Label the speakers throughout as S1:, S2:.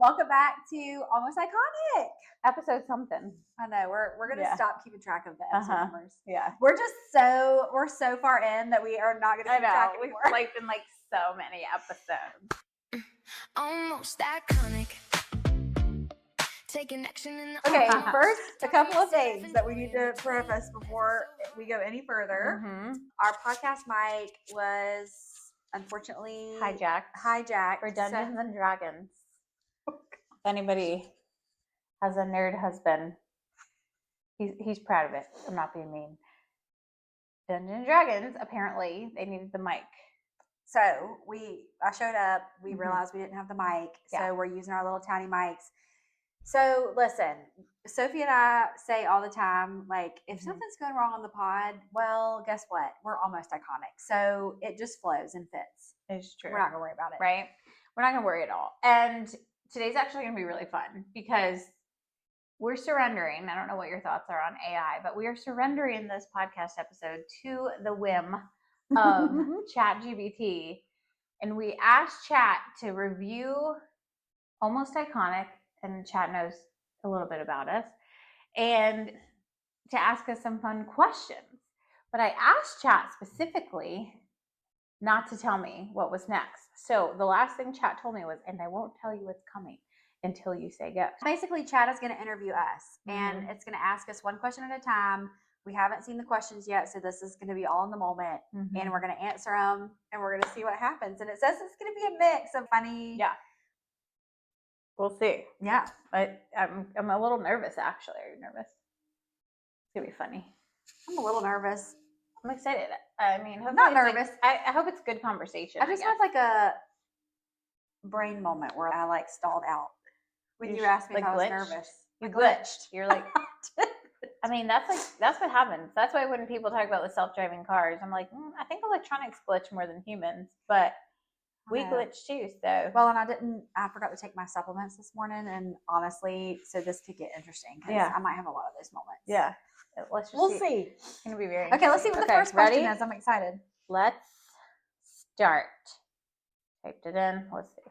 S1: Welcome back to Almost Iconic.
S2: Episode something.
S1: I know we're gonna stop keeping track of the episode numbers.
S2: Yeah,
S1: we're so far in that we are not gonna keep track anymore.
S2: We've been so many episodes.
S3: Almost iconic. Taking action in the
S1: Okay, first a couple of things that we need to preface before we go any further.
S2: Mm-hmm.
S1: Our podcast mic was unfortunately hijacked
S2: for Dungeons and Dragons. If anybody has a nerd husband, he's proud of it. I'm not being mean. Dungeons and Dragons, apparently they needed the mic.
S1: So I showed up, we realized we didn't have the mic, so we're using our little tiny mics. So listen, Sophie and I say all the time, if something's going wrong on the pod, well, guess what? We're almost iconic. So it just flows and fits.
S2: It's true.
S1: We're not going to worry about it.
S2: Right? We're not going to worry at all. And today's actually going to be really fun because we're surrendering. I don't know what your thoughts are on AI, but we are surrendering this podcast episode to the whim of ChatGPT. And we asked Chat to review Almost Iconic, and Chat knows a little bit about us, and to ask us some fun questions. But I asked Chat specifically not to tell me what was next. So the last thing Chat told me was, and I won't tell you what's coming until you say go.
S1: Basically, Chat is going to interview us, and it's going to ask us one question at a time. We haven't seen the questions yet, so this is going to be all in the moment, and we're going to answer them, and we're going to see what happens. And it says it's going to be a mix of funny.
S2: Yeah. We'll see.
S1: Yeah.
S2: But I'm a little nervous, actually. Are you nervous? It's going to be funny.
S1: I'm a little nervous.
S2: I'm excited. I mean,
S1: I'm not nervous.
S2: I hope it's good conversation.
S1: I just had a brain moment where I stalled out when you asked me if I was nervous.
S2: You glitched. You're like, I mean, that's what happens. That's why when people talk about the self-driving cars, I'm like, I think electronics glitch more than humans, but we glitch too. So
S1: well, and I forgot to take my supplements this morning, and honestly, so this could get interesting because I might have a lot of those moments.
S2: Yeah,
S1: we'll see.
S2: It's gonna be very
S1: okay. Let's see what the first question is. I'm excited.
S2: Let's start. Typed it in. Let's see.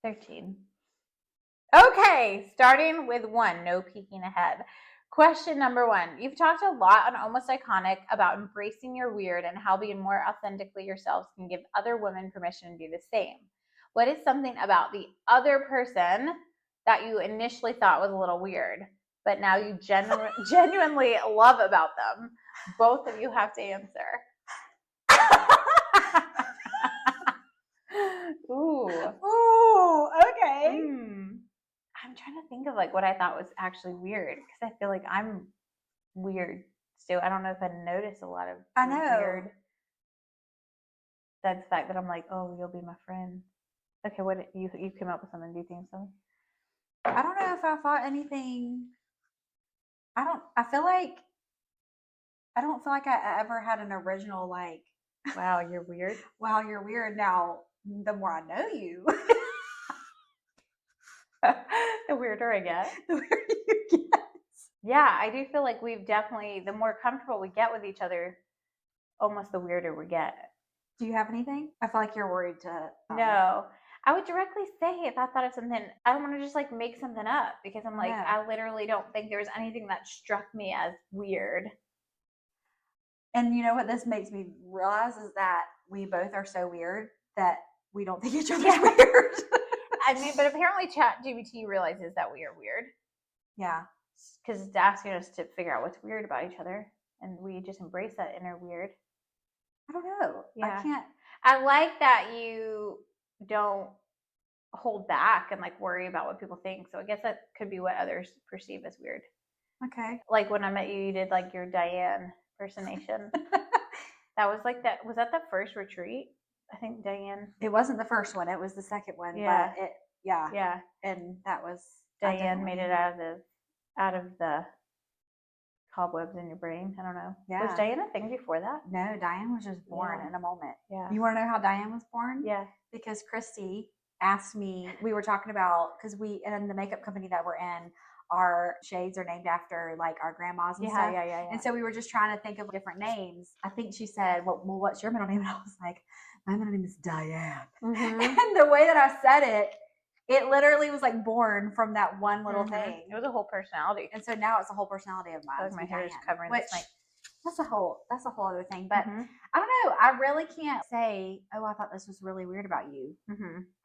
S2: 13. Okay, starting with 1. No peeking ahead. Question number 1. You've talked a lot on Almost Iconic about embracing your weird and how being more authentically yourselves can give other women permission to do the same. What is something about the other person that you initially thought was a little weird, but now you genuinely love about them? Both of you have to answer. Ooh,
S1: okay.
S2: I'm trying to think of what I thought was actually weird because I feel like I'm weird still. I don't know if I notice a lot of weird. That's the fact that I'm like, oh, you'll be my friend. Okay, what you came up with something? Do you think so?
S1: I don't know if I thought anything. I don't feel like I ever had an original
S2: wow, you're weird.
S1: Wow, you're weird. Now, the more I know you,
S2: the weirder I get.
S1: The weirder you get.
S2: Yeah, I do feel like we've definitely, the more comfortable we get with each other, almost the weirder we get.
S1: Do you have anything? I feel like you're worried to.
S2: No. I would directly say if I thought of something, I don't want to just make something up because I'm I literally don't think there was anything that struck me as weird.
S1: And you know what this makes me realize is that we both are so weird that we don't think each other's weird.
S2: I mean, but apparently ChatGPT realizes that we are weird.
S1: Yeah.
S2: Because it's asking us to figure out what's weird about each other. And we just embrace that inner weird.
S1: I don't know.
S2: Yeah.
S1: I can't.
S2: I like that you don't hold back and worry about what people think. So I guess that could be what others perceive as weird.
S1: Okay.
S2: When I met you, you did your Diane impersonation. That was that. Was that the first retreat? I think Diane.
S1: It wasn't the first one. It was the second one.
S2: Yeah.
S1: But
S2: Yeah.
S1: And that was
S2: Diane made it out of the cobwebs in your brain. I don't know.
S1: Yeah.
S2: Was Diane a thing before that?
S1: No, Diane was just born in a moment.
S2: Yeah.
S1: You want to know how Diane was born?
S2: Yeah.
S1: Because Christy asked me, we were talking about, because in the makeup company that we're in, our shades are named after our grandmas and stuff.
S2: Yeah.
S1: And so we were just trying to think of different names. I think she said, well, what's your middle name? And I was like, my middle name is Diane. And the way that I said it, It literally was like born from that one little thing.
S2: It was a whole personality.
S1: And so now it's a whole personality of mine.
S2: I feel like my hair is
S1: Diane,
S2: covering
S1: which,
S2: this mic.
S1: that's a whole other thing. But I don't know. I really can't say, oh, I thought this was really weird about you.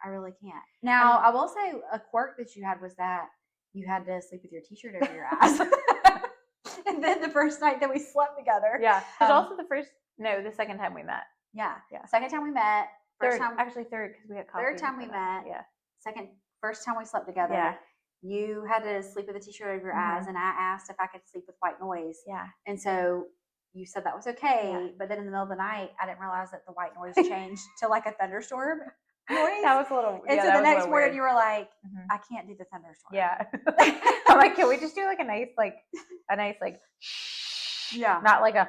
S1: I really can't. Now, I will say a quirk that you had was that you had to sleep with your t-shirt over your eyes. And then the first night that we slept together.
S2: Yeah. It was also the second time we met.
S1: Yeah. Second time we met.
S2: Third, because we had coffee.
S1: Third time we met.
S2: Yeah.
S1: First time we slept together.
S2: Yeah.
S1: You had to sleep with a t-shirt over your eyes, and I asked if I could sleep with white noise.
S2: Yeah.
S1: And so you said that was okay, but then in the middle of the night, I didn't realize that the white noise changed to like a thunderstorm noise.
S2: That was a little.
S1: And so the next morning you were like, I can't do the thunderstorm.
S2: Yeah. I'm like, can we just do like a nice
S1: yeah,
S2: not like a.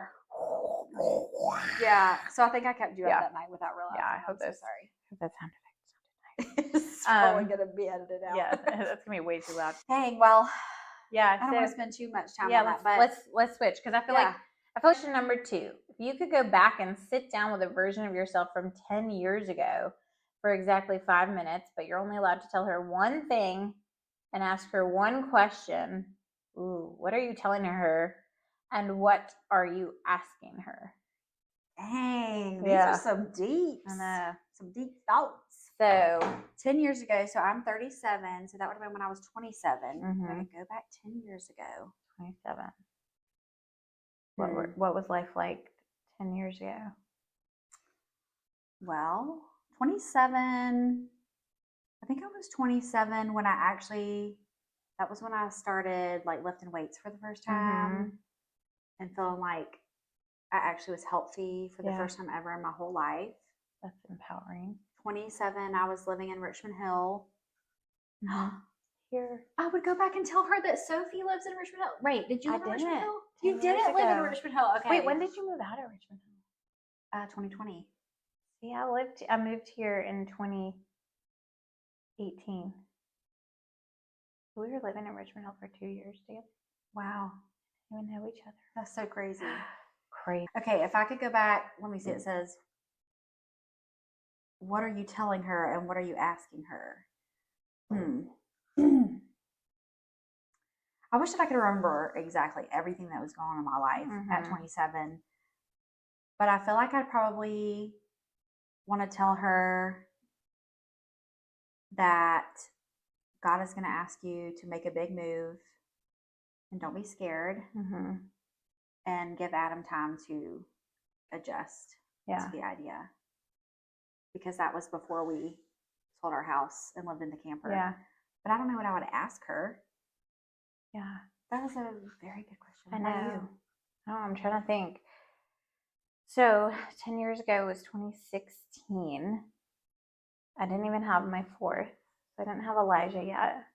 S1: Yeah. So I think I kept you up that night without realizing.
S2: Yeah, I hope
S1: I'm so sorry.
S2: That sound
S1: It's probably gonna be edited out.
S2: Yeah, that's gonna be way too loud.
S1: Dang. Well.
S2: Yeah.
S1: I don't want to spend too much time on that. But
S2: let's switch because I feel like question number 2. If you could go back and sit down with a version of yourself from 10 years ago for exactly 5 minutes, but you're only allowed to tell her one thing and ask her one question. Ooh, what are you telling her? And what are you asking her?
S1: Dang, these are some deep thoughts. So 10 years ago, so I'm 37, so that would have been when I was 27. I'm going to go back 10 years ago.
S2: 27. What was life like 10 years ago?
S1: Well, 27, I think I was 27 when that was when I started like lifting weights for the first time and feeling like I actually was healthy for the first time ever in my whole life.
S2: That's empowering.
S1: 27, I was living in Richmond Hill.
S2: Here.
S1: I would go back and tell her that Sophie lives in Richmond Hill. Wait, did you live in Richmond Hill?
S2: 10
S1: You didn't live in
S2: ago.
S1: Richmond Hill. Okay.
S2: Wait, when did you move out of Richmond Hill?
S1: 2020.
S2: See, I moved here in 2018. We were living in Richmond Hill for 2 years together.
S1: Wow.
S2: We didn't know each other.
S1: That's so crazy.
S2: Crazy.
S1: Okay, if I could go back, let me see. It says, what are you telling her and what are you asking her? I wish that I could remember exactly everything that was going on in my life at 27. But I feel like I'd probably want to tell her that God is going to ask you to make a big move and don't be scared and give Adam time to adjust to the idea. Because that was before we sold our house and lived in the camper.
S2: Yeah.
S1: But I don't know what I would ask her.
S2: Yeah.
S1: That was a very good question.
S2: I
S1: How about
S2: know.
S1: you?
S2: Oh, I'm trying to think. So 10 years ago was 2016. I didn't even have my 4th. So I didn't have Elijah yet.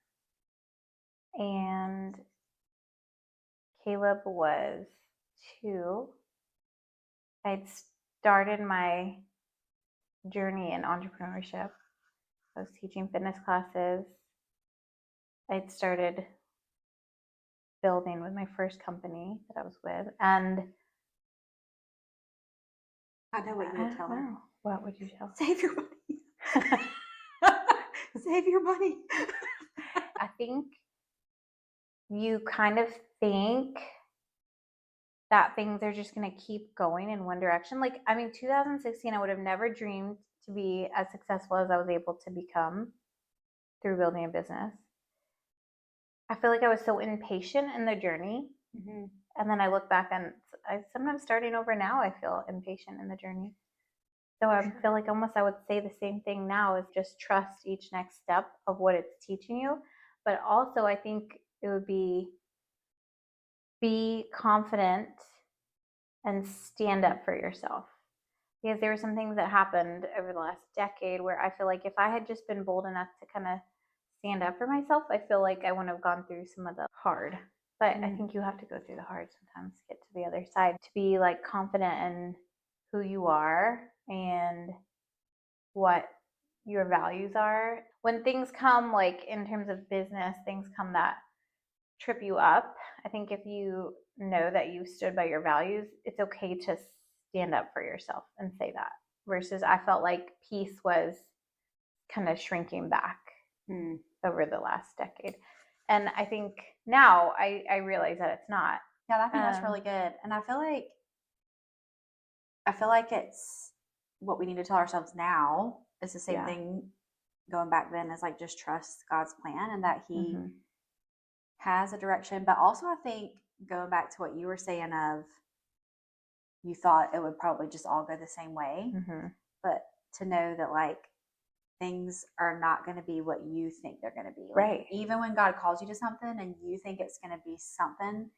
S2: And Caleb was 2. I'd started my journey in entrepreneurship. I was teaching fitness classes. I'd started building with my first company that I was with. And
S1: I know what you would tell her.
S2: What would you tell her?
S1: Save your money. Save your money.
S2: I think you kind of think that things are just going to keep going in one direction. 2016, I would have never dreamed to be as successful as I was able to become through building a business. I feel like I was so impatient in the journey. And then I look back and sometimes starting over now, I feel impatient in the journey. So I feel like almost I would say the same thing now, is just trust each next step of what it's teaching you. But also I think it would be confident and stand up for yourself. Because there were some things that happened over the last decade where I feel like if I had just been bold enough to kind of stand up for myself, I feel like I wouldn't have gone through some of the hard. But I think you have to go through the hard sometimes to get to the other side, to be like confident in who you are and what your values are. When things come, like in terms of business, things come that trip you up. I think if you know that you stood by your values, it's okay to stand up for yourself and say that. Versus I felt like peace was kind of shrinking back over the last decade. And I think now I realize that it's not.
S1: Yeah, I think that's really good. And I feel like it's what we need to tell ourselves now. It's the same thing going back then, is like just trust God's plan and that He has a direction. But also I think going back to what you were saying of, you thought it would probably just all go the same way. But to know that like things are not going to be what you think they're going to be. Like,
S2: right.
S1: Even when God calls you to something and you think it's going to be something,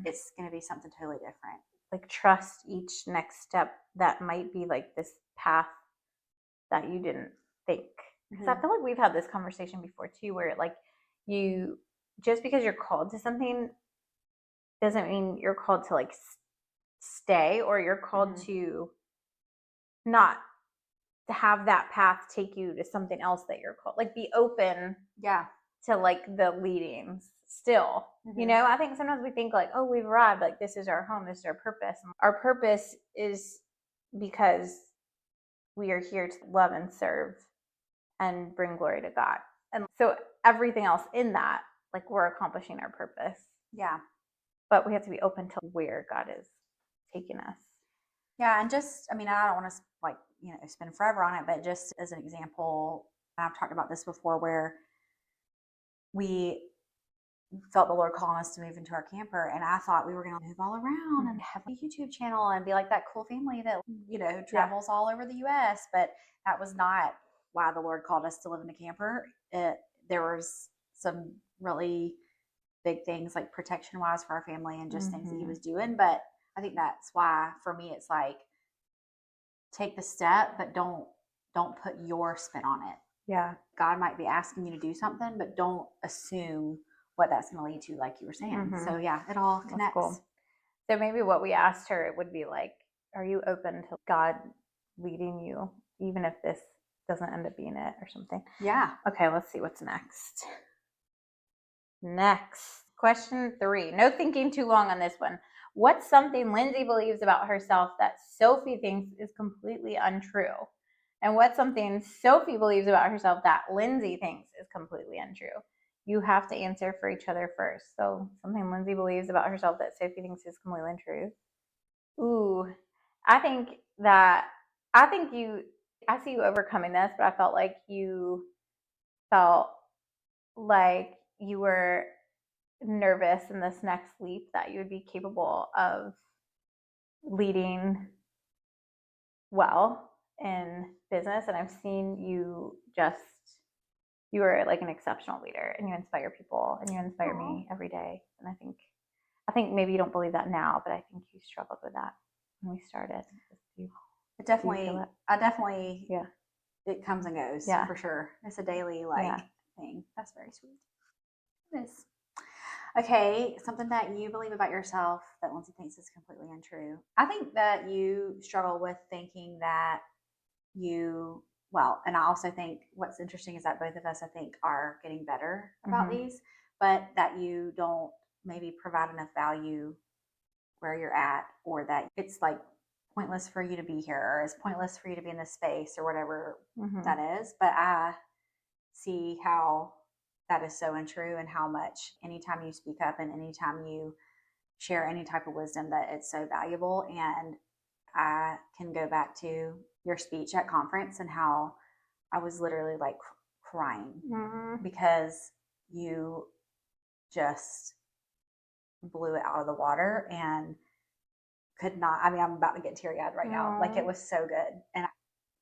S1: it's going to be something totally different.
S2: Like trust each next step that might be like this path that you didn't think. Because I feel like we've had this conversation before too, where like you, just because you're called to something doesn't mean you're called to like stay, or you're called to not to have that path take you to something else that you're called. Like be open to like the leadings still. You know, I think sometimes we think like, oh, we've arrived, like this is our home, this is our purpose. Our purpose is because we are here to love and serve and bring glory to God. And so everything else in that, like we're accomplishing our purpose.
S1: Yeah.
S2: But we have to be open to where God is taking us.
S1: Yeah. And just, I mean, I don't want to like, spend forever on it, but just as an example, I've talked about this before, where we felt the Lord calling us to move into our camper, and I thought we were going to move all around and have a YouTube channel and be like that cool family that travels all over the U.S. But that was not why the Lord called us to live in a camper. There was some really big things like protection wise for our family and just things that He was doing. But I think that's why for me it's like, take the step, but don't put your spin on it.
S2: Yeah.
S1: God might be asking you to do something, but don't assume what that's going to lead to, like you were saying. So yeah, it all connects.
S2: Cool. So maybe what we asked her would be like, are you open to God leading you, even if this doesn't end up being it or something?
S1: Yeah.
S2: Okay, let's see what's next. Question 3. No thinking too long on this one. What's something Lyndsay believes about herself that Sophie thinks is completely untrue? And what's something Sophie believes about herself that Lyndsay thinks is completely untrue? You have to answer for each other first. So something Lyndsay believes about herself that Sophie thinks is completely untrue. Ooh, I see you overcoming this, but I felt like you were nervous in this next leap that you would be capable of leading well in business. And I've seen you are like an exceptional leader, and you inspire people, and you inspire me every day. And I think maybe you don't believe that now, but I think you struggled with that when we started.
S1: It comes and goes, for sure. It's a daily thing. That's very sweet. It is. Okay, something that you believe about yourself that Lyndsay thinks is completely untrue. I think that you struggle with thinking that and I also think what's interesting is that both of us, I think, are getting better about these, but that you don't maybe provide enough value where you're at, or that it's like pointless for you to be here, or it's pointless for you to be in this space, or whatever that is. But I see how that is so untrue, and how much anytime you speak up and anytime you share any type of wisdom, that it's so valuable. And I can go back to your speech at conference and how I was literally like crying because you just blew it out of the water and could not. I mean, I'm about to get teary-eyed right now. Like, it was so good. And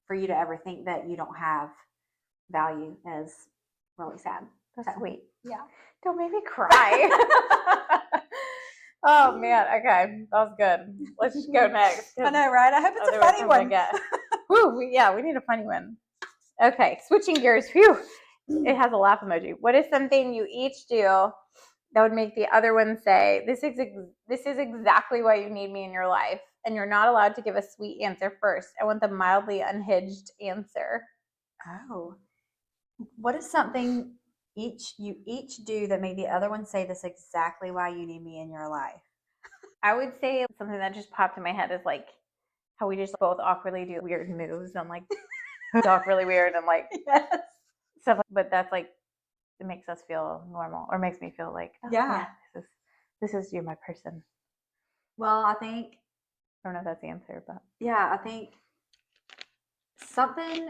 S1: for you to ever think that you don't have value is really sad.
S2: That's sweet.
S1: Yeah.
S2: Don't make me cry. Oh man, okay, that was good. Let's just go next.
S1: I know, right? I hope it's a funny one.
S2: Woo, we need a funny one. Okay, switching gears. Phew, it has a laugh emoji. What is something you each do that would make the other one say, "This is exactly why you need me in your life," and you're not allowed to give a sweet answer first? I want the mildly unhinged answer.
S1: Oh, what is something you each do that made the other one say, "This is exactly why you need me in your life"?
S2: I would say something that just popped in my head is like how we just both awkwardly do weird moves and like talk really weird and like stuff. But that's like it makes us feel normal, or makes me feel like, oh,
S1: Yeah.
S2: this is you're my person.
S1: Well, I think,
S2: I don't know if that's the answer, but
S1: I think something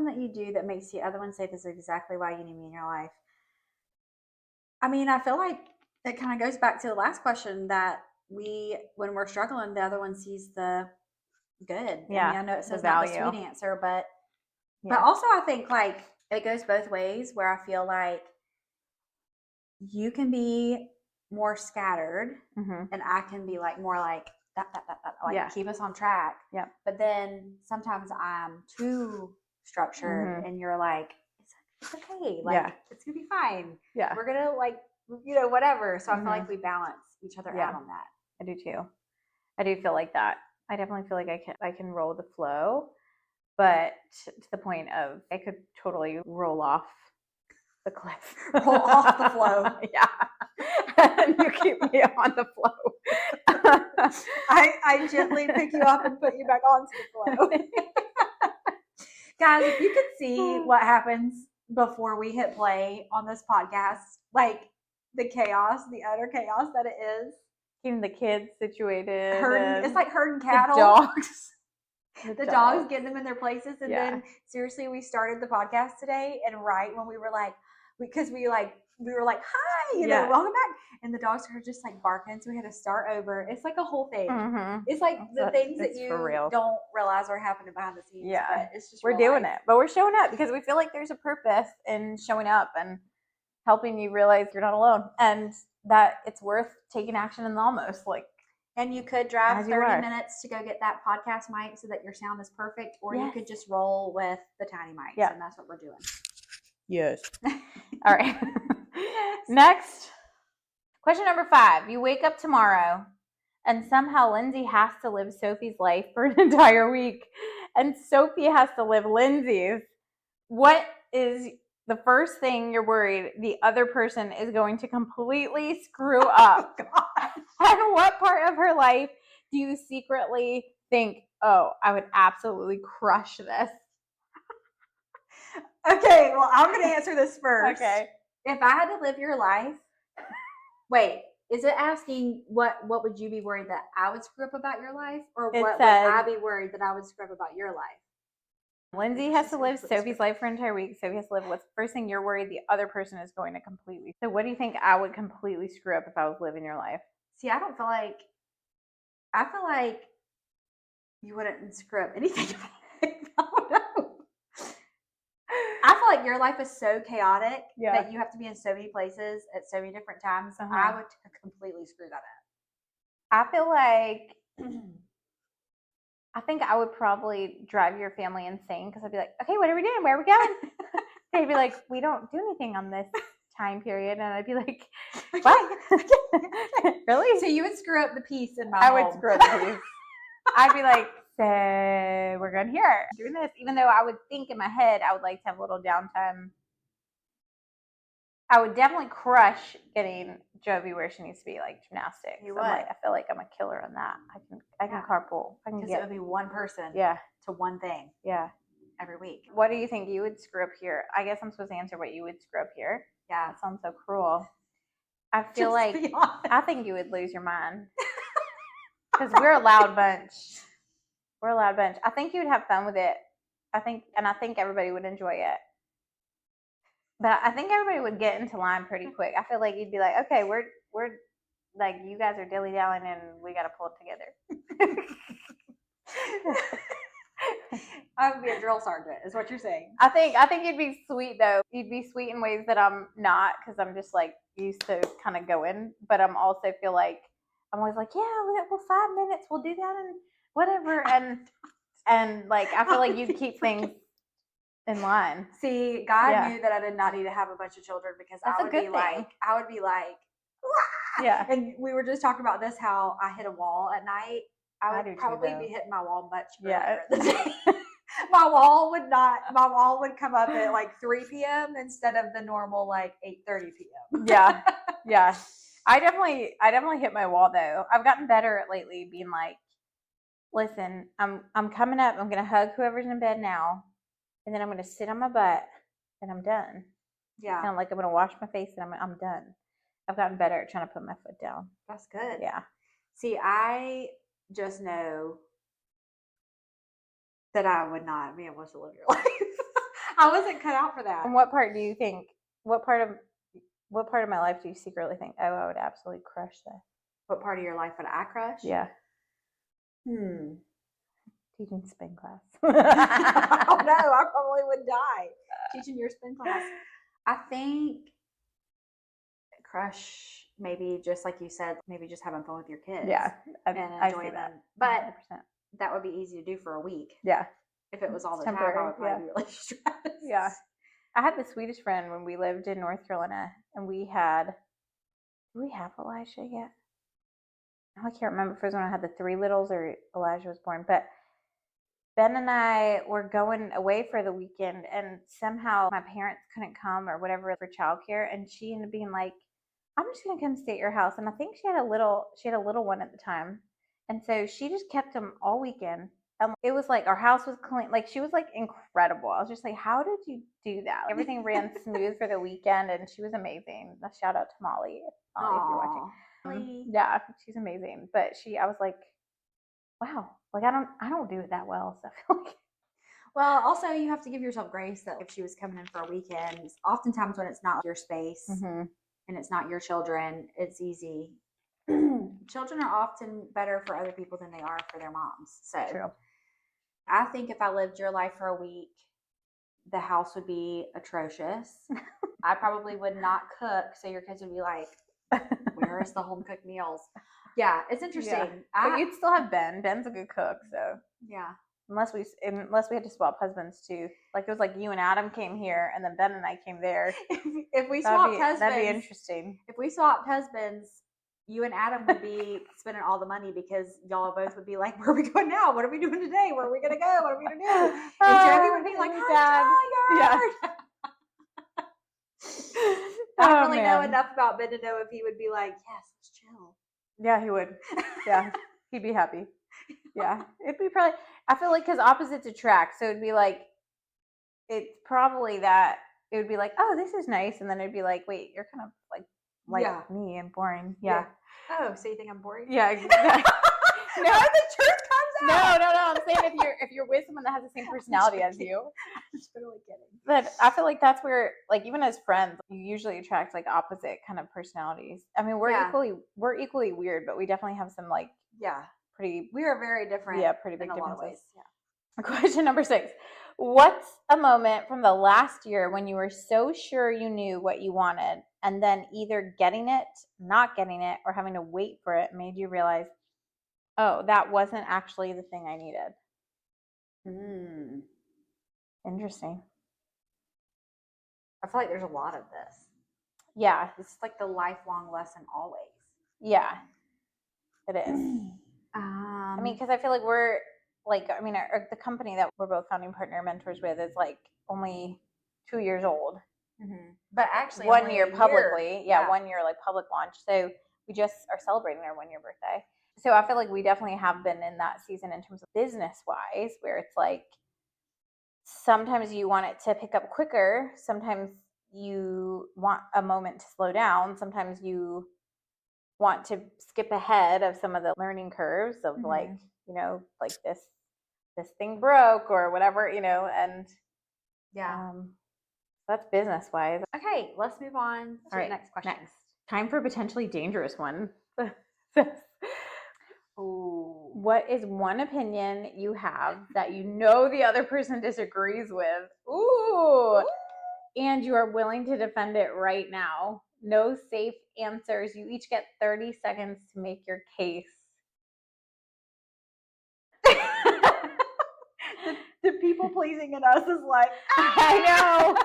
S1: that you do that makes the other one say this is exactly why you need me in your life. I mean, I feel like it kind of goes back to the last question that when we're struggling, the other one sees the good.
S2: Yeah,
S1: I mean, I know it
S2: the
S1: says not the
S2: value.
S1: sweet answer, but
S2: Yeah.
S1: also I think like it goes both ways where I feel like you can be more scattered and I can be like more like that, like keep us on track.
S2: Yeah.
S1: But then sometimes I'm too structured and you're like, it's okay. Like it's gonna be fine.
S2: Yeah.
S1: We're gonna like, whatever. So I feel like we balance each other out on that.
S2: I do too. I do feel like that. I definitely feel like I can roll the flow, but to the point of I could totally roll off the cliff.
S1: Roll off the flow.
S2: Yeah. And you keep me on the flow.
S1: I gently pick you up and put you back onto the flow. Guys, if you could see what happens before we hit play on this podcast, like the chaos, the utter chaos that it is.
S2: Keeping the kids situated.
S1: It's like herding cattle.
S2: The dogs.
S1: The dogs, getting them in their places. And then seriously, we started the podcast today, and right when we were like, because we were like, hi, welcome back. And the dogs are just like barking, so we had to start over. It's like a whole thing. It's like the things that you don't realize are happening behind the scenes.
S2: Yeah,
S1: but it's just
S2: we're doing it, but we're showing up because we feel like there's a purpose in showing up and helping you realize you're not alone, and that it's worth taking action in the almost like.
S1: And you could drive 30 minutes to go get that podcast mic so that your sound is perfect, or you could just roll with the tiny mics, and that's what we're doing.
S2: Yes. All right. Next. Question number 5. You wake up tomorrow and somehow Lyndsay has to live Sophie's life for an entire week and Sophie has to live Lyndsay's. What is the first thing you're worried the other person is going to completely screw up? And what part of her life do you secretly think, oh, I would absolutely crush this?
S1: Okay, well, I'm going to answer this first.
S2: Okay.
S1: If I had to live your life, wait, is it asking what would you be worried that I would screw up about your life? Or what would I be worried that I would screw up about your life?
S2: Lyndsay has to live Sophie's life for an entire week. Sophie has to live what's the first thing you're worried the other person is going to completely. So what do you think I would completely screw up if I was living your life?
S1: See, I feel like you wouldn't screw up anything. I don't know. I feel like your life is so chaotic that you have to be in so many places at so many different times. I would completely screw that up.
S2: I feel like I think I would probably drive your family insane because I'd be like, okay, what are we doing? Where are we going? They'd be like, we don't do anything on this time period. And I'd be like, what? Really?
S1: So you would screw up the peace in my
S2: home.
S1: I
S2: would screw up the peace. I'd be like, so we're going here. Doing this. Even though I would think in my head, I would like to have a little downtime. I would definitely crush getting Jovi where she needs to be, like gymnastics.
S1: You would.
S2: I feel like I'm a killer on that. I can carpool. I can
S1: because it would be one person to one thing every week.
S2: What do you think you would screw up here? I guess I'm supposed to answer what you would screw up here.
S1: Yeah.
S2: That sounds so cruel. I feel like I think you would lose your mind. Because we're a loud bunch. We're a loud bunch. I think you would have fun with it. I think everybody would enjoy it. But I think everybody would get into line pretty quick. I feel like you'd be like, okay, we're like, you guys are dilly-dallying and we got to pull it together.
S1: I would be a drill sergeant, is what you're saying.
S2: I think you'd be sweet, though. You'd be sweet in ways that I'm not, because I'm just, like, used to kind of going. But I'm also feel like, I'm always like, yeah, well, 5 minutes, we'll do that and whatever. And like, I feel like you'd keep things in line.
S1: See, God knew that I did not need to have a bunch of children because I would be like, Wah!
S2: Yeah.
S1: And we were just talking about this, how I hit a wall at night. I would probably be hitting my wall much earlier in the day. My wall would come up at like 3 p.m. instead of the normal like 8:30 p.m.
S2: Yeah. Yeah. I definitely hit my wall though. I've gotten better at lately being like, listen, I'm coming up, I'm gonna hug whoever's in bed now, and then I'm gonna sit on my butt and I'm done.
S1: Yeah.
S2: And I'm like, I'm gonna wash my face and I'm done. I've gotten better at trying to put my foot down.
S1: That's good.
S2: Yeah.
S1: See, I just know that I would not be able to live your life. I wasn't cut out for that.
S2: And what part do you think? What part of my life do you secretly think? Oh, I would absolutely crush that.
S1: What part of your life would I crush?
S2: Yeah.
S1: Teaching
S2: spin class.
S1: Oh no, I probably would die teaching your spin class. I think crush, maybe just like you said, maybe just having fun with your kids.
S2: Yeah,
S1: and enjoying them. But
S2: 100%.
S1: that would be easy to do for a week.
S2: Yeah.
S1: If it was all the
S2: temporary,
S1: time, I would probably be really stressed.
S2: Yeah. I had the Swedish friend when we lived in North Carolina, and do we have Elijah yet? I can't remember if it was when I had the 3 littles or Elijah was born, but Ben and I were going away for the weekend, and somehow my parents couldn't come or whatever for childcare, and she ended up being like, I'm just gonna come stay at your house. And I think she had a little one at the time, and so she just kept him all weekend. It was like our house was clean. Like, she was like incredible. I was just like, how did you do that? Everything ran smooth for the weekend, and she was amazing. A shout out to Molly, if you're watching. Yeah, she's amazing. But I was like, wow, like I don't do it that well. So I feel like.
S1: Well, also you have to give yourself grace that if she was coming in for a weekend, oftentimes when it's not your space and it's not your children, it's easy. Children are often better for other people than they are for their moms. So
S2: true.
S1: I think if I lived your life for a week, the house would be atrocious. I probably would not cook, so your kids would be like, where is the home cooked meals? Yeah, it's interesting.
S2: Yeah. But you'd still have Ben. Ben's a good cook, so
S1: yeah.
S2: Unless we had to swap husbands too. Like, it was like you and Adam came here, and then Ben and I came there.
S1: If we swapped husbands,
S2: that'd be interesting.
S1: If we swapped husbands, you and Adam would be spending all the money because y'all both would be like, where are we going now? What are we doing today? Where are we going to go? What are we going to do? And Joey would be like, I'm tired. Yeah. I don't really know enough about Ben to know if he would be like, yes, let's chill.
S2: Yeah, he would. Yeah, he'd be happy. Yeah, it'd be probably, I feel like, because opposites attract. So it'd be like, it's probably that it would be like, oh, this is nice. And then it'd be like, wait, you're kind of like me and boring. Yeah.
S1: Oh, so you think I'm boring?
S2: Yeah, exactly.
S1: No, the truth comes out.
S2: No. I'm saying if you're with someone that has the same personality as you.
S1: I'm just really kidding.
S2: But I feel like that's where, like, even as friends, you usually attract like opposite kind of personalities. I mean, we're equally weird, but we definitely have some like
S1: we are very different.
S2: Yeah, pretty big differences.
S1: Ways. Yeah.
S2: Question number 6. What's a moment from the last year when you were so sure you knew what you wanted, and then either getting it, not getting it, or having to wait for it made you realize, oh, that wasn't actually the thing I needed? Interesting.
S1: I feel like there's a lot of this.
S2: Yeah.
S1: It's like the lifelong lesson always.
S2: Yeah, it is. I mean, because I feel like we're like, the company that we're both founding partner mentors with is like only 2 years old.
S1: But actually
S2: 1 year publicly. Yeah, 1 year like public launch. So we just are celebrating our 1 year birthday. So I feel like we definitely have been in that season in terms of business wise, where it's like sometimes you want it to pick up quicker. Sometimes you want a moment to slow down. Sometimes you want to skip ahead of some of the learning curves of like, like this thing broke or whatever, and that's business wise.
S1: Okay, let's move on to the next question.
S2: Next. Time for a potentially dangerous one.
S1: Ooh.
S2: What is one opinion you have that you know the other person disagrees with? Ooh. And you are willing to defend it right now. No safe answers. You each get 30 seconds to make your case.
S1: The people pleasing in us is like,
S2: I know.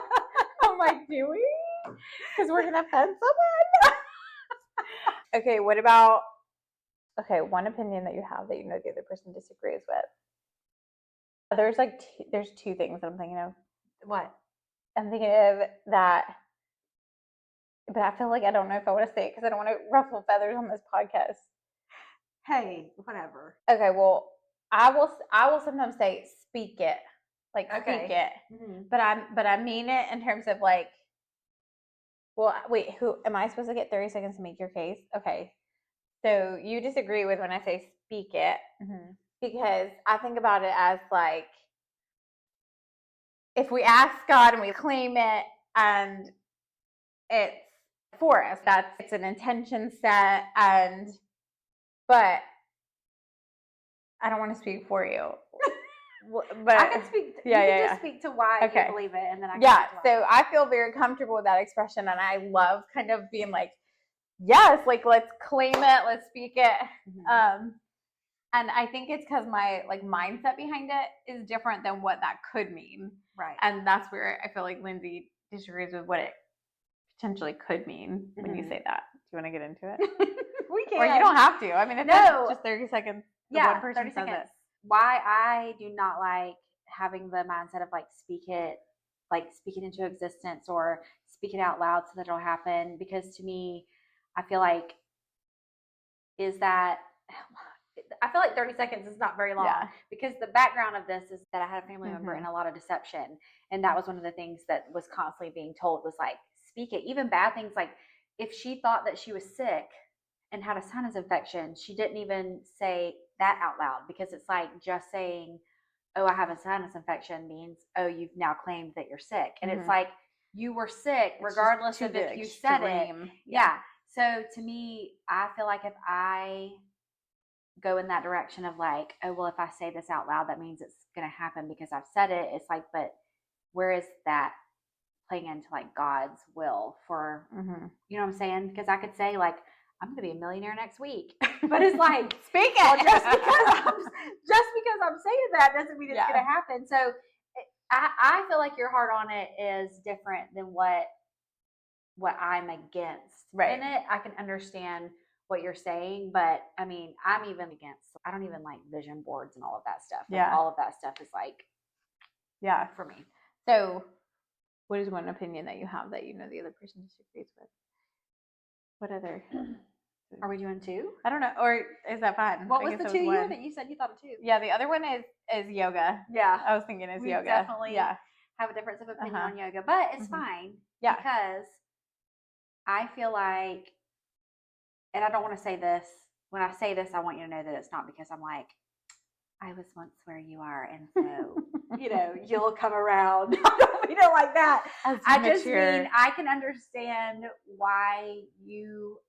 S2: I'm like, do we? Because we're going to offend someone. Okay, what about, one opinion that you have that you know the other person disagrees with. There's there's 2 things that I'm thinking of.
S1: What?
S2: I'm thinking of that, but I feel like I don't know if I want to say it because I don't want to ruffle feathers on this podcast.
S1: Hey, whatever.
S2: Okay, well, I will sometimes say speak it, speak it, but I mean it in terms of like Well, wait, who am I supposed to get 30 seconds to make your case? Okay. So you disagree with when I say speak it, because I think about it as like, if we ask God and we claim it and it's for us, it's an intention set, but I don't want to speak for you. But
S1: I can speak. You can just speak to why you believe it, and then I can
S2: so I feel very comfortable with that expression, and I love kind of being like, yes, like let's claim it, let's speak it. And I think it's because my like mindset behind it is different than what that could mean.
S1: Right.
S2: And that's where I feel like Lyndsay disagrees with what it potentially could mean when you say that. Do you want to get into it?
S1: We can.
S2: Or you don't have to. I mean, it's just 30 seconds.
S1: Yeah,
S2: one person
S1: 30
S2: says
S1: seconds.
S2: it.
S1: Why I do not like having the mindset of like speak it into existence or speak it out loud so that it'll happen, because to me, I feel like 30 seconds is not very long, because the background of this is that I had a family member in a lot of deception. And that was one of the things that was constantly being told was like, speak it. Even bad things, like if she thought that she was sick and had a sinus infection, she didn't even say that out loud, because it's like just saying, oh, I have a sinus infection means, oh, you've now claimed that you're sick. And it's like, you were sick regardless of if you said it. Yeah. So to me, I feel like if I go in that direction of like, oh, well, if I say this out loud, that means it's going to happen because I've said it. It's like, but where is that playing into like God's will for, you know what I'm saying? Because I could say like, I'm going to be a millionaire next week, but it's like,
S2: speak it.
S1: Well, just because I'm saying that doesn't mean it's going to happen. So I feel like your heart on it is different than what I'm against in it. I can understand what you're saying, but I mean, I'm even against, I don't even like vision boards and all of that stuff. Like, all of that stuff is like, for me.
S2: So what is one opinion that you have that you know the other person disagrees with? What other?
S1: Are we doing two?
S2: I don't know. Or is that fine?
S1: What was the two you that you said you thought of two?
S2: Yeah, the other one is yoga.
S1: Yeah.
S2: I was thinking is yoga.
S1: Definitely have a difference of opinion on yoga, but it's fine.
S2: Yeah.
S1: Because I feel like, and I don't want to say this, when I say this, I want you to know that it's not because I'm like, I was once where you are, and so, you'll come around. I don't mean it like that. I just mean, I can understand why you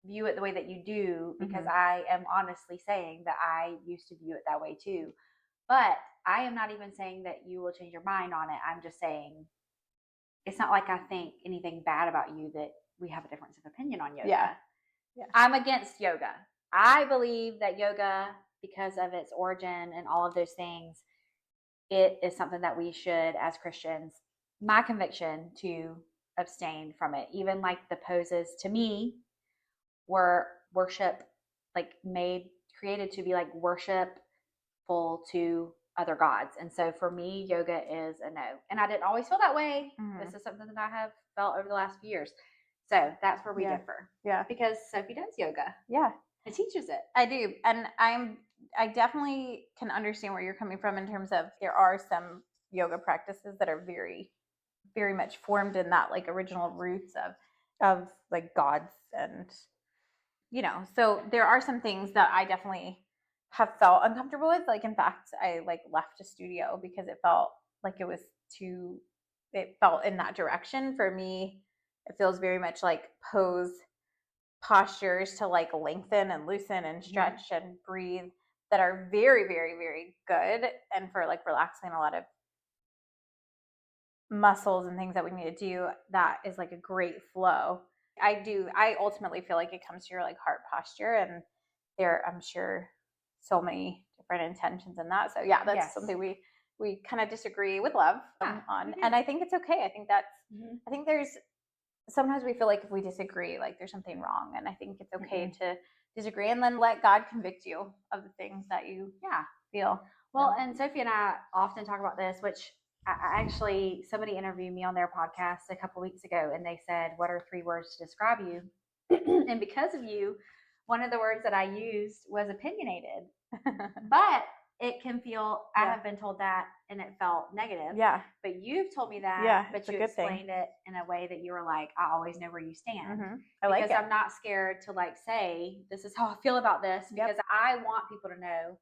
S1: view it the way that you do, because I am honestly saying that I used to view it that way too. But I am not even saying that you will change your mind on it. I'm just saying it's not like I think anything bad about you that we have a difference of opinion on yoga.
S2: Yeah.
S1: I'm against yoga. I believe that yoga, because of its origin and all of those things, it is something that we should, as Christians, my conviction, to abstain from it. Even like the poses, to me, were worship, like created to be like worshipful to other gods. And so for me, yoga is a no. And I didn't always feel that way. This is something that I have felt over the last few years. So that's where we differ.
S2: Yeah.
S1: Because Sophie does yoga.
S2: Yeah.
S1: And teaches it.
S2: I do. And I definitely can understand where you're coming from in terms of there are some yoga practices that are very, very much formed in that like original roots of like gods, and so there are some things that I definitely have felt uncomfortable with. Like, in fact, I like left a studio because it felt like it felt in that direction. For me, it feels very much like postures to like lengthen and loosen and stretch and breathe that are very, very, very good, and for like relaxing a lot of muscles and things that we need to do, that is like a great flow. I ultimately feel like it comes to your like heart posture, and I'm sure so many different intentions in that. So yeah, that's something we kind of disagree with love on, and I think it's okay. I think I think there's sometimes we feel like if we disagree, like there's something wrong, and I think it's okay to disagree and then let God convict you of the things that you feel.
S1: Well, and Sophie and I often talk about this, which I actually, somebody interviewed me on their podcast a couple weeks ago, and they said, what are 3 words to describe you? And because of you, one of the words that I used was opinionated. But it can feel, I have been told that and it felt negative.
S2: Yeah.
S1: But you've told me that,
S2: Yeah,
S1: but
S2: it's a
S1: you
S2: good thing.
S1: explained it in a way that you were like, I always know where you stand.
S2: I like
S1: because
S2: it.
S1: I'm not scared to like say, this is how I feel about this, because I want people to know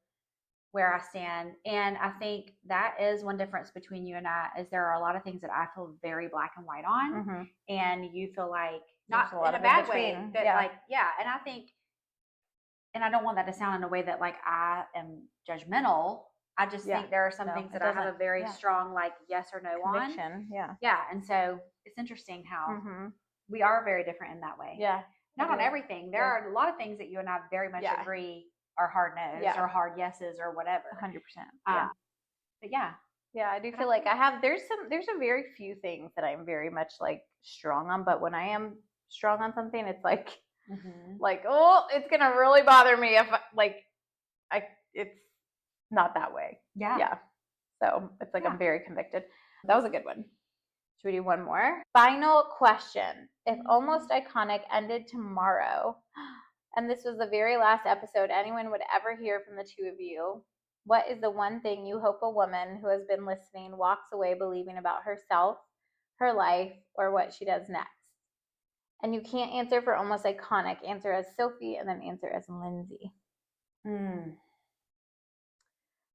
S1: where I stand. And I think that is one difference between you and I, is there are a lot of things that I feel very black and white on, and you feel like not in a bad way, but like, and I think, and I don't want that to sound in a way that like I am judgmental. I just think there are some things that I have a very strong like yes or no
S2: conviction.
S1: on.
S2: Yeah.
S1: And so it's interesting how we are very different in that way.
S2: Yeah.
S1: Not on everything. There are a lot of things that you and I very much agree are hard no's or hard yeses or whatever.
S2: 100%.
S1: But yeah.
S2: Yeah, I do feel like there's a very few things that I'm very much like strong on, but when I am strong on something, it's like, oh, it's going to really bother me if it's not that way. Yeah. So it's like, I'm very convicted. That was a good one. Should we do one more? Final question. If Almost Iconic ended tomorrow, and this was the very last episode anyone would ever hear from the two of you, what is the one thing you hope a woman who has been listening walks away believing about herself, her life, or what she does next? And you can't answer for Almost Iconic. Answer as Sophie and then answer as Lyndsay.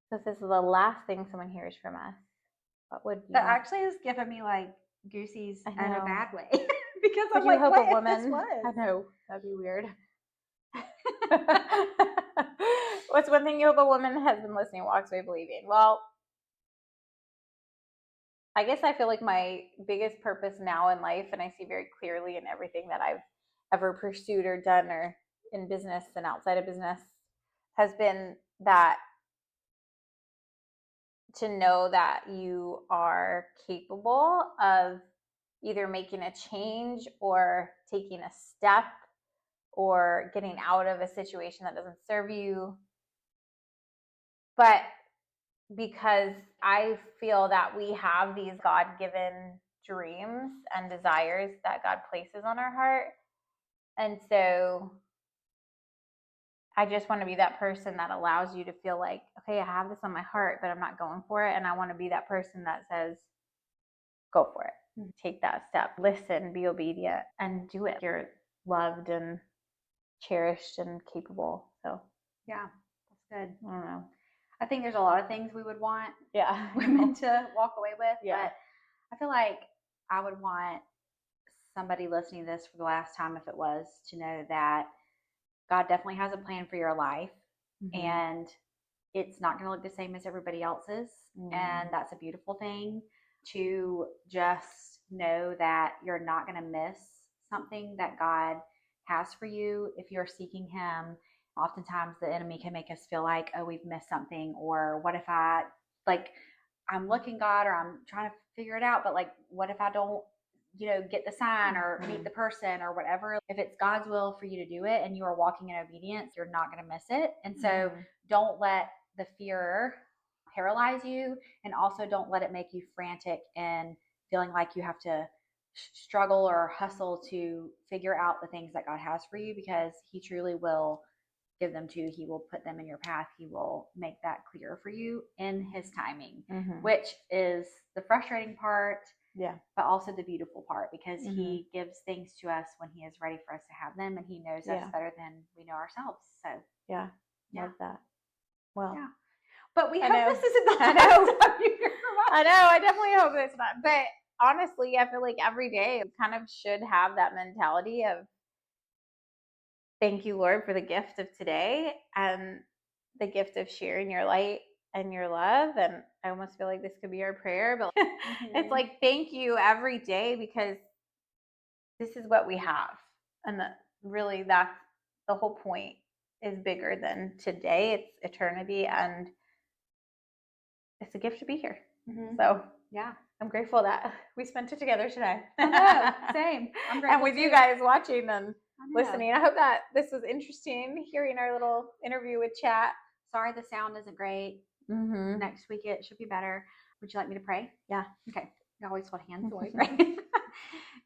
S2: So if this is the last thing someone hears from us, what would you?
S1: That actually has given me like goosies in a bad way. Because
S2: would
S1: I'm
S2: you
S1: like,
S2: hope
S1: what
S2: a woman?
S1: if this was?
S2: I know, that'd be weird. What's one thing you hope a woman has been listening walks away believing? Well, I guess I feel like my biggest purpose now in life, and I see very clearly in everything that I've ever pursued or done or in business and outside of business, has been that to know that you are capable of either making a change or taking a step or getting out of a situation that doesn't serve you. But because I feel that we have these God-given dreams and desires that God places on our heart. And so I just want to be that person that allows you to feel like, okay, I have this on my heart, but I'm not going for it. And I want to be that person that says, go for it. Take that step. Listen, be obedient, and do it. You're loved and cherished and capable. So
S1: yeah, that's good.
S2: I don't know.
S1: I think there's a lot of things we would want
S2: women
S1: to walk away with, but I feel like I would want somebody listening to this for the last time, if it was, to know that God definitely has a plan for your life, and it's not going to look the same as everybody else's, and that's a beautiful thing. To just know that you're not going to miss something that God has for you if you're seeking Him. Oftentimes the enemy can make us feel like, oh, we've missed something, or what if I'm looking God, or I'm trying to figure it out, but like, what if I don't, get the sign or meet the person or whatever? If it's God's will for you to do it and you are walking in obedience, you're not going to miss it. And so don't let the fear paralyze you, and also don't let it make you frantic and feeling like you have to struggle or hustle to figure out the things that God has for you, because He truly will give them to you. He will put them in your path. He will make that clear for you in His timing, which is the frustrating part, but also the beautiful part, because He gives things to us when He is ready for us to have them, and He knows us better than we know ourselves. So
S2: love that. Well,
S1: but we hope this isn't the
S2: I
S1: last
S2: know.
S1: time you hear from us.
S2: I know. I definitely hope it's not. But honestly, I feel like every day kind of should have that mentality of, thank you, Lord, for the gift of today and the gift of sharing your light and your love. And I almost feel like this could be our prayer, but it's like, thank you every day, because this is what we have. And really, that's the whole point, is bigger than today. It's eternity, and it's a gift to be here. So I'm grateful that we spent it together today.
S1: I know, same. I'm grateful
S2: and with you guys watching and listening. I hope that this was interesting, hearing our little interview with Chat.
S1: Sorry the sound isn't great. Next week it should be better. Would you like me to pray?
S2: Yeah.
S1: Okay. You always hold hands while we pray.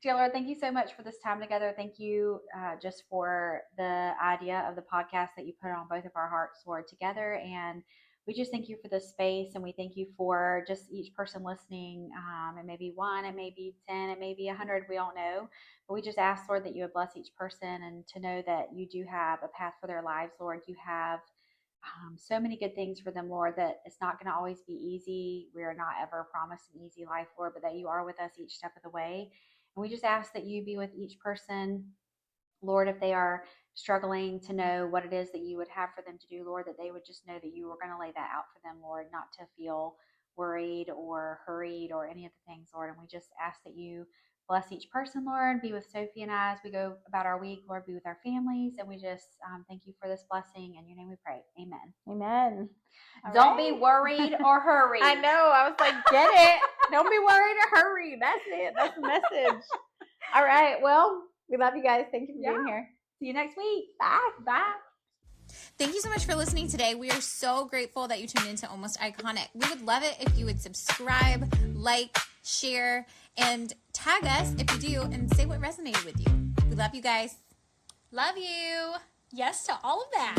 S1: Dear Lord, thank you so much for this time together. Thank you just for the idea of the podcast that you put on both of our hearts, Lord, together. And
S4: we just thank you for this space, and we thank you for just each person listening. It may be 1, it may be 10, it may be 100, we don't know. But we just ask, Lord, that you would bless each person, and to know that you do have a path for their lives, Lord. You have so many good things for them, Lord, that it's not going to always be easy. We are not ever promised an easy life, Lord, but that you are with us each step of the way. And we just ask that you be with each person, Lord, if they are struggling to know what it is that you would have for them to do, Lord, that they would just know that you were going to lay that out for them, Lord, not to feel worried or hurried or any of the things, Lord. And we just ask that you bless each person, Lord. Be with Sophie and I as we go about our week, Lord. Be with our families. And we just thank you for this blessing. In your name we pray. Amen.
S2: Amen.
S4: Don't be worried or hurried.
S2: I know. I was like, get it. Don't be worried or hurried. That's it. That's the message. All right. Well, we love you guys. Thank you for being here.
S4: See you next week.
S2: Bye.
S4: Bye.
S5: Thank you so much for listening today. We are so grateful that you tuned into Almost Iconic. We would love it if you would subscribe, like, share, and tag us if you do, and say what resonated with you. We love you guys.
S6: Love you. Yes to all of that.